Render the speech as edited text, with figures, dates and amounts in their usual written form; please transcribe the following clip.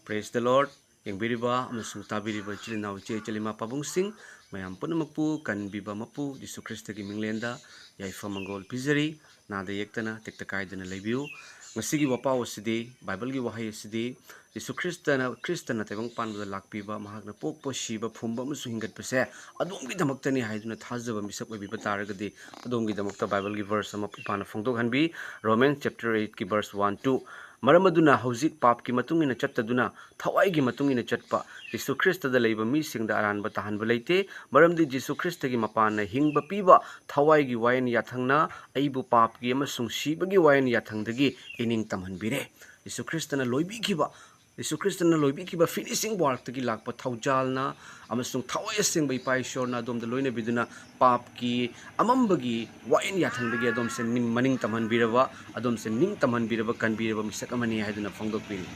Praise the Lord. Yengbiriba amasung tabiriba chilinaw che chalima pabungsing mayam punamakpu kanbiba mapu Jisu Krista gi minglenda yaifa mangol pizari nada yektana tekta kaidana lebiu ngasigi wapa wasidi Bible gi wahai asidi Jisu Kristana tebang panbada lakpiba mahakna pokpo shiba phumba amusu hingat pase adomgi damaktani haiduna thajaba misak oibiba taragadi adomgi damakta Bible gi verse ama pipana phongdok hanbi Romans chapter 8 ki verse 1 2 Maramaduna hauzik pap ki matungina chattaduna thawai gi matungina chatpa Jisu Krista da leiba mi singda aranba tahanba leite maramdi Jisu Krista gi mapana hingba piba thawai gi wayan yathangna aibu pap gi amasung shiba gi wayan yathangdagi ining tamhanbire Jisu Krista na loibi kiba Jisu Krista na loibi kiba finishing work tagi lakpa thaujalna amasung thawai singba ipai shorna domda loina biduna pap ki amambagi wayan yathangdagi adom sen maning tamhanbiraba adom sen ning tamhanbiraba kanbiraba misak amani haiduna phongdokpiri